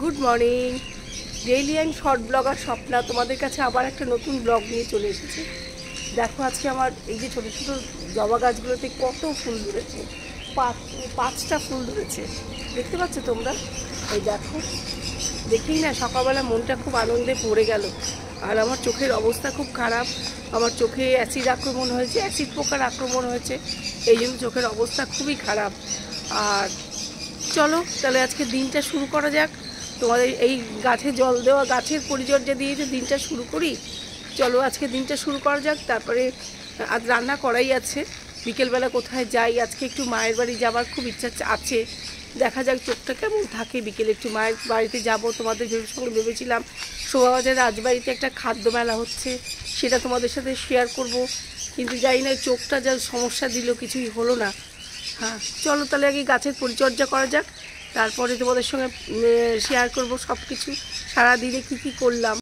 Good morning. Daily and short blogger Swapna তোমাদের কাছে আবার একটা নতুন ব্লগ নিয়ে চলে এসেছে। দেখো আজকে আমার এই যে ছোটো ছোটো জবা গাছগুলোতে কত ফুল ধরেছে, পাঁচটা ফুল ধরেছে, দেখতে পাচ্ছ তোমরা? এই দেখো, দেখেই না সকালবেলা মনটা খুব আনন্দে পড়ে গেল। আর আমার চোখের অবস্থা খুব খারাপ, আমার চোখে অ্যাসিড আক্রমণ হয়েছে, অ্যাসিড পোকার আক্রমণ হয়েছে, এই জন্য চোখের অবস্থা খুবই খারাপ। আর চলো তাহলে আজকে দিনটা শুরু করা যাক। তোমাদের এই গাছে জল দেওয়া, গাছের পরিচর্যা দিয়ে যে দিনটা শুরু করি, চলো আজকে দিনটা শুরু করা যাক। তারপরে আজ রান্না করাই আছে, বিকেলবেলা কোথায় যাই, আজকে একটু মায়ের বাড়ি যাওয়ার খুব ইচ্ছা আছে, দেখা যাক চোখটা কেমন থাকে। বিকেলে একটু মায়ের বাড়িতে যাব, তোমাদের সঙ্গে ভেবেছিলাম শোভাবাজার রাজবাড়িতে একটা খাদ্য মেলা হচ্ছে, সেটা তোমাদের সাথে শেয়ার করব, কিন্তু জানি না চোখটা যা সমস্যা দিল, কিছুই হলো না। হ্যাঁ চলো তাহলে আগে গাছের পরিচর্যা করা যাক, তারপরে তোমাদের সঙ্গে শেয়ার করব সব কিছু, সারাদিনে কী কী করলাম।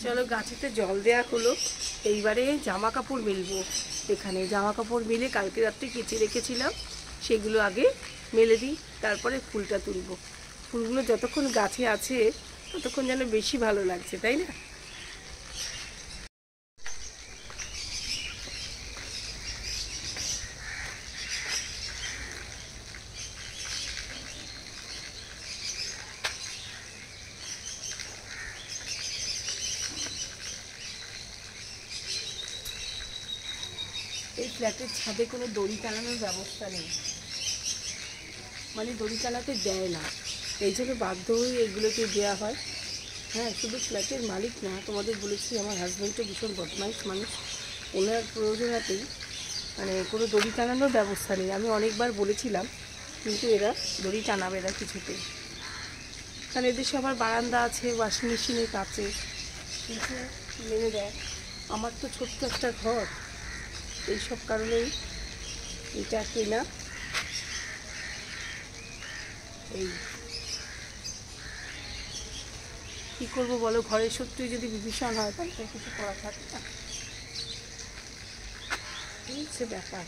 চলো গাছেতে জল দেওয়া হলো, এইবারে জামা কাপড় মেলবো। এখানে জামা কাপড় মেলে কালকে রাত্রে কেচে রেখেছিলাম, সেগুলো আগে মেলে দিই, তারপরে ফুলটা তুলবো। ফুলগুলো যতক্ষণ গাছে আছে ততক্ষণ যেন বেশি ভালো লাগছে, তাই না? এই ফ্ল্যাটের ছাদে কোনো দড়ি টানানোর ব্যবস্থা নেই, মানে দড়ি টানাতে দেয় না, এই জন্য বাধ্য হয়ে এগুলোকে দেওয়া হয়। হ্যাঁ, শুধু ফ্ল্যাটের মালিক না, তোমাদের বলেছি আমার হাজব্যান্ডও ভীষণ বদমাইশ মানুষ, ওনার প্রয়োজনাতেই মানে কোনো দড়ি টানানোর ব্যবস্থা নেই। আমি অনেকবার বলেছিলাম, কিন্তু এরা দড়ি টানাবে না কিছুতেই, কারণ এদের সবার বারান্দা আছে, ওয়াশিং মেশিনের কাছে, কিন্তু মেনে দেয়। আমার তো ছোট্ট একটা ঘর, এইসব কারণেই এটা কেনা। এই কী করবো বলো, ঘরের শত্রুই যদি বিভীষণ হয় তাহলে তো কিছু করা থাকে না, এই হচ্ছে ব্যাপার।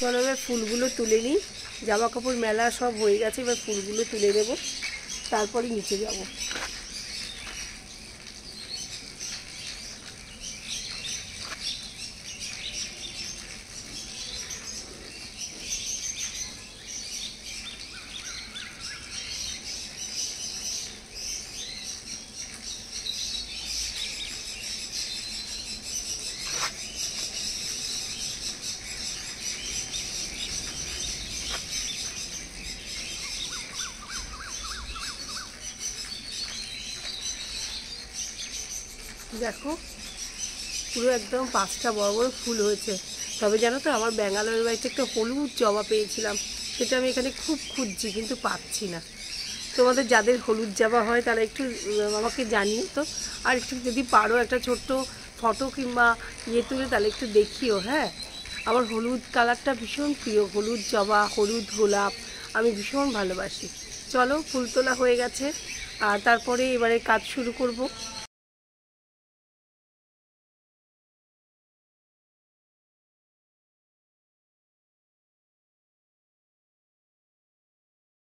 চলো এবার ফুলগুলো তুলে নিই, জামা কাপড় মেলা সব হয়ে গেছে, এবার ফুলগুলো তুলে নেব, তারপরে নিচে যাব। দেখো পুরো একদম 5টা বড় বড় ফুল হয়েছে। তবে জানো তো, আমার ব্যাঙ্গালোরের বাড়িতে একটা হলুদ জবা পেয়েছিলাম, সেটা আমি এখানে খুব খুঁজছি কিন্তু পাচ্ছি না। তোমাদের যাদের হলুদ জবা হয় তারা একটু আমাকে জানিও তো। আর একটু যদি পারো একটা ছোট্ট ফটো কিংবা তুলে তাহলে একটু দেখিও। হ্যাঁ, আমার হলুদ কালারটা ভীষণ প্রিয়, হলুদ জবা, হলুদ গোলাপ আমি ভীষণ ভালোবাসি। চলো, ফুল তোলা হয়ে গেছে আর তারপরে এবারে কাজ শুরু করব।